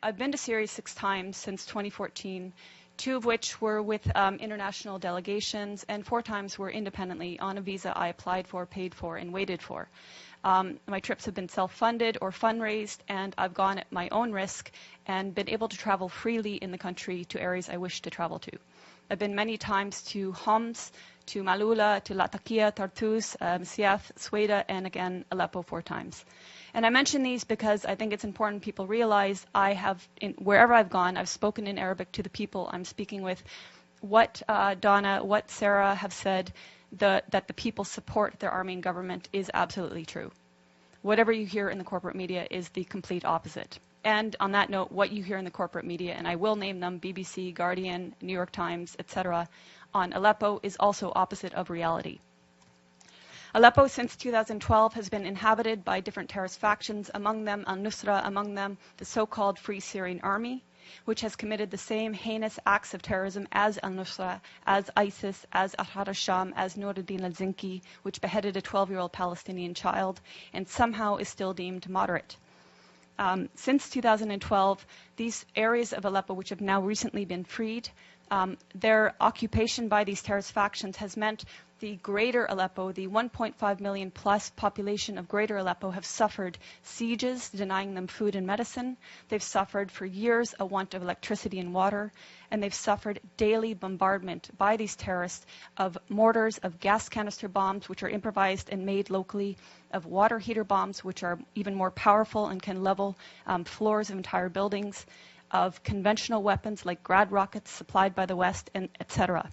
I've been to Syria 6 times since 2014, 2 of which were with international delegations, and 4 times were independently on a visa I applied for, paid for, and waited for. My trips have been self-funded or fundraised, and I've gone at my own risk and been able to travel freely in the country to areas I wish to travel to. I've been many times to Homs, to Malula, to Latakia, Tartus, Siath, Sweda, and again Aleppo 4 times. And I mention these because I think it's important people realize wherever I've gone, I've spoken in Arabic to the people I'm speaking with. What Donna, what Sarah have said, that the people support their army and government is absolutely true. Whatever you hear in the corporate media is the complete opposite. And on that note, what you hear in the corporate media, and I will name them, BBC, Guardian, New York Times, etc., on Aleppo is also opposite of reality. Aleppo since 2012 has been inhabited by different terrorist factions, among them al-Nusra, among them the so-called Free Syrian Army, which has committed the same heinous acts of terrorism as al-Nusra, as ISIS, as Ahrar al-Sham, as Nuruddin al-Zinki, which beheaded a 12-year-old Palestinian child and somehow is still deemed moderate. Since 2012, these areas of Aleppo, which have now recently been freed, their occupation by these terrorist factions has meant the greater Aleppo, the 1.5 million plus population of greater Aleppo, have suffered sieges denying them food and medicine. They've suffered for years a want of electricity and water, and they've suffered daily bombardment by these terrorists of mortars, of gas canister bombs, which are improvised and made locally, of water heater bombs, which are even more powerful and can level floors of entire buildings, of conventional weapons like Grad rockets supplied by the West, and etc.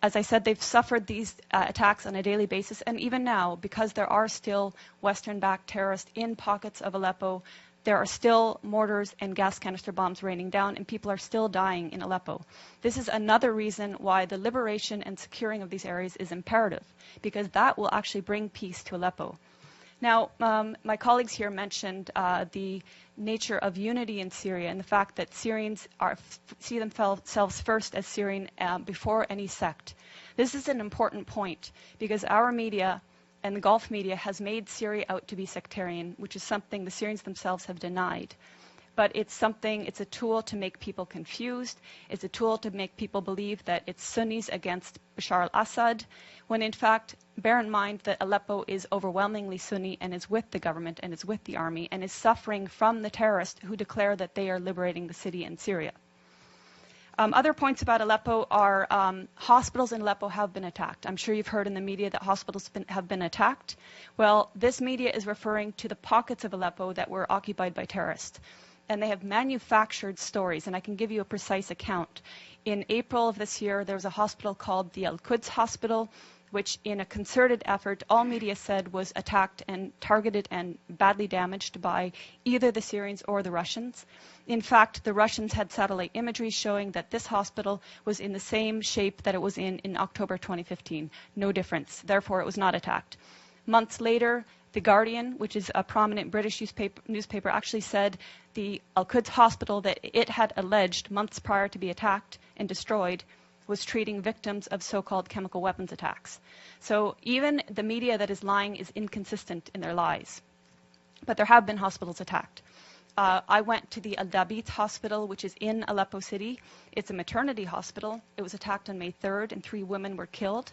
As I said, they've suffered these attacks on a daily basis, and even now, because there are still Western-backed terrorists in pockets of Aleppo, there are still mortars and gas canister bombs raining down, and people are still dying in Aleppo. This is another reason why the liberation and securing of these areas is imperative, because that will actually bring peace to Aleppo. Now, my colleagues here mentioned the nature of unity in Syria and the fact that Syrians see themselves first as Syrian before any sect. This is an important point because our media and the Gulf media has made Syria out to be sectarian, which is something the Syrians themselves have denied. But it's a tool to make people confused. It's a tool to make people believe that it's Sunnis against Bashar al-Assad, when in fact, bear in mind that Aleppo is overwhelmingly Sunni and is with the government and is with the army and is suffering from the terrorists who declare that they are liberating the city in Syria. Other points about Aleppo are hospitals in Aleppo have been attacked. I'm sure you've heard in the media that hospitals have been attacked. Well, this media is referring to the pockets of Aleppo that were occupied by terrorists. And they have manufactured stories, and I can give you a precise account. In April of this year, there was a hospital called the Al-Quds Hospital, which in a concerted effort, all media said was attacked and targeted and badly damaged by either the Syrians or the Russians. In fact, the Russians had satellite imagery showing that this hospital was in the same shape that it was in October 2015. No difference. Therefore, it was not attacked. Months later, The Guardian, which is a prominent British newspaper, actually said the Al-Quds hospital that it had alleged months prior to be attacked and destroyed was treating victims of so-called chemical weapons attacks. So even the media that is lying is inconsistent in their lies. But there have been hospitals attacked. I went to the Al-Dabit hospital, which is in Aleppo city. It's a maternity hospital. It was attacked on May 3rd, and 3 women were killed.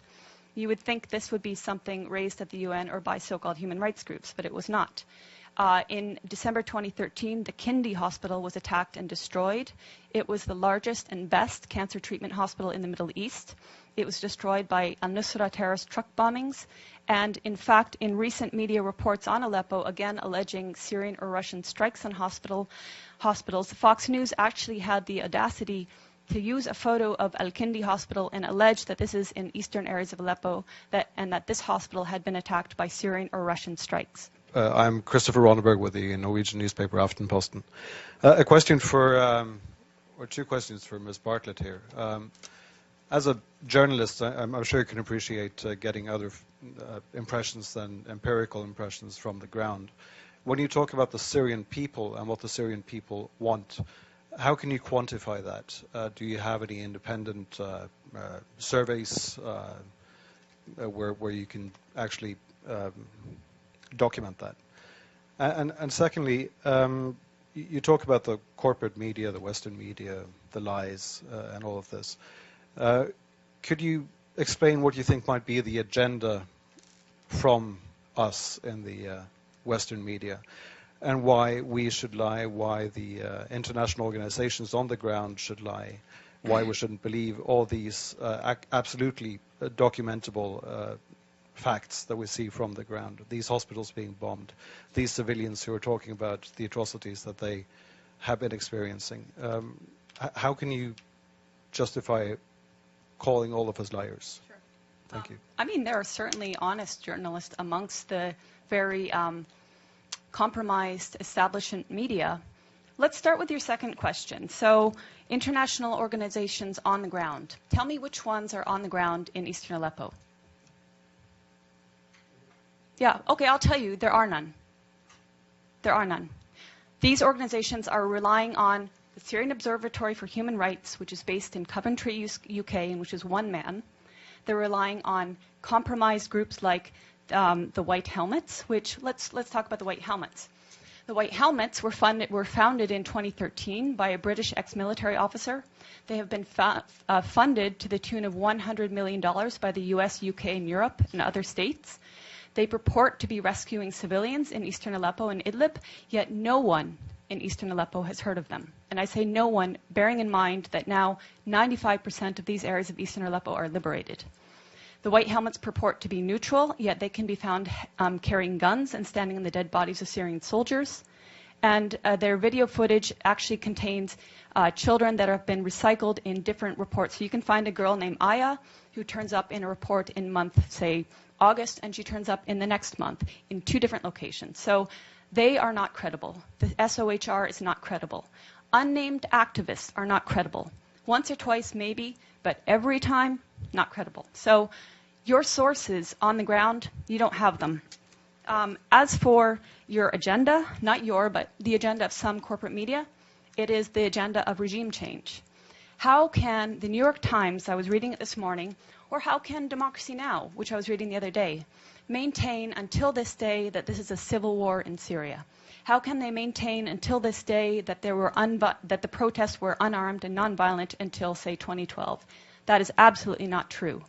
You would think this would be something raised at the UN or by so-called human rights groups, but it was not. In December 2013, the Kindi Hospital was attacked and destroyed. It was the largest and best cancer treatment hospital in the Middle East. It was destroyed by al-Nusra terrorist truck bombings. And in fact, in recent media reports on Aleppo, again alleging Syrian or Russian strikes on hospitals, Fox News actually had the audacity to use a photo of Al-Kindi Hospital and allege that this is in eastern areas of Aleppo and that this hospital had been attacked by Syrian or Russian strikes. I'm Christopher Ronneberg with the Norwegian newspaper Aftenposten. A question or 2 questions for Ms. Bartlett here. As a journalist, I'm sure you can appreciate getting other impressions than empirical impressions from the ground. When you talk about the Syrian people and what the Syrian people want, how can you quantify that? Do you have any independent surveys where you can actually document that? And secondly, you talk about the corporate media, the Western media, the lies, and all of this. Could you explain what you think might be the agenda from us in the Western media, and why we should lie, why the international organizations on the ground should lie, why we shouldn't believe all these absolutely documentable facts that we see from the ground, these hospitals being bombed, these civilians who are talking about the atrocities that they have been experiencing. How can you justify calling all of us liars? Sure. Thank you. I mean, there are certainly honest journalists amongst the very compromised establishment media. Let's start with your second question. So, international organizations on the ground. Tell me which ones are on the ground in eastern Aleppo. Yeah, okay, I'll tell you, there are none. There are none. These organizations are relying on the Syrian Observatory for Human Rights, which is based in Coventry, UK, and which is one man. They're relying on compromised groups like the White Helmets, which, let's talk about the White Helmets. The White Helmets were founded in 2013 by a British ex-military officer. They have been funded to the tune of $100 million by the US, UK, and Europe and other states. They purport to be rescuing civilians in eastern Aleppo and Idlib, yet no one in eastern Aleppo has heard of them. And I say no one, bearing in mind that now 95% of these areas of eastern Aleppo are liberated. The White Helmets purport to be neutral, yet they can be found carrying guns and standing on the dead bodies of Syrian soldiers. And their video footage actually contains children that have been recycled in different reports. So you can find a girl named Aya who turns up in a report in month, say, August, and she turns up in the next month in 2 different locations. So they are not credible. The SOHR is not credible. Unnamed activists are not credible. Once or twice, maybe, but every time, not credible. So your sources on the ground, you don't have them. As for your agenda, not your, but the agenda of some corporate media, it is the agenda of regime change. How can the New York Times, I was reading it this morning, or how can Democracy Now!, which I was reading the other day, maintain until this day that this is a civil war in Syria? How can they maintain until this day that that the protests were unarmed and nonviolent until, say, 2012? That is absolutely not true.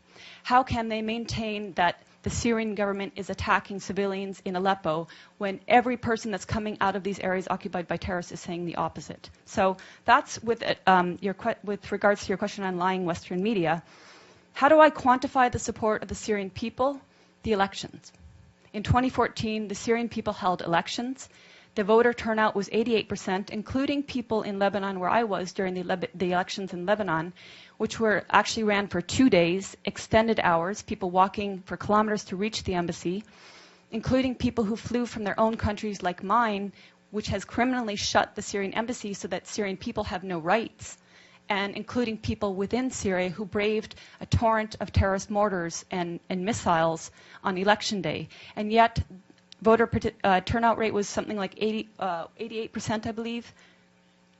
How can they maintain that the Syrian government is attacking civilians in Aleppo when every person that's coming out of these areas occupied by terrorists is saying the opposite? So that's with regards to your question on lying Western media. How do I quantify the support of the Syrian people? The elections. In 2014, the Syrian people held elections. The voter turnout was 88%, including people in Lebanon, where I was during the elections in Lebanon, which were actually ran for 2 days, extended hours, people walking for kilometers to reach the embassy, including people who flew from their own countries like mine, which has criminally shut the Syrian embassy so that Syrian people have no rights, and including people within Syria who braved a torrent of terrorist mortars and missiles on election day. And yet, voter turnout rate was something like 88%, I believe.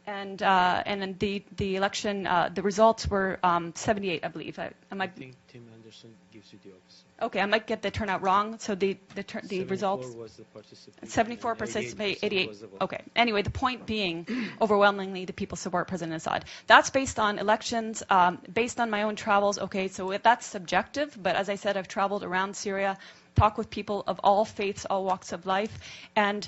And the election, the results were 78, I believe. I think Tim Anderson gives you the opposite. Okay, I might get the turnout wrong. So the results. 74 was the participation. 74 participate, 88. Okay. Anyway, the point being, overwhelmingly, the people support President Assad. That's based on elections, based on my own travels. Okay, so that's subjective. But as I said, I've traveled around Syria, talked with people of all faiths, all walks of life, and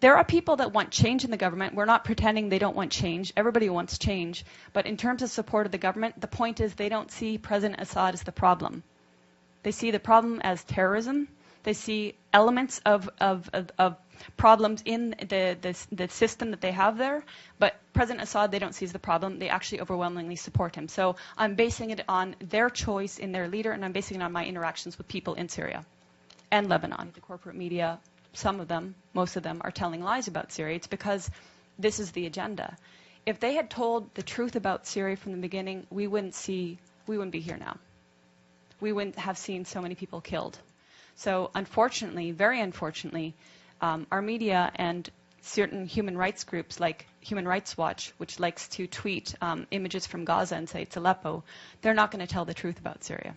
there are people that want change in the government. We're not pretending they don't want change. Everybody wants change. But in terms of support of the government, the point is they don't see President Assad as the problem. They see the problem as terrorism. They see elements of problems in the system that they have there. But President Assad, they don't see as the problem. They actually overwhelmingly support him. So I'm basing it on their choice in their leader, and I'm basing it on my interactions with people in Syria and Lebanon. The corporate media, some of them, most of them, are telling lies about Syria. It's because this is the agenda. If they had told the truth about Syria from the beginning, we wouldn't be here now. We wouldn't have seen so many people killed. So unfortunately, very unfortunately, our media and certain human rights groups like Human Rights Watch, which likes to tweet images from Gaza and say it's Aleppo, they're not going to tell the truth about Syria.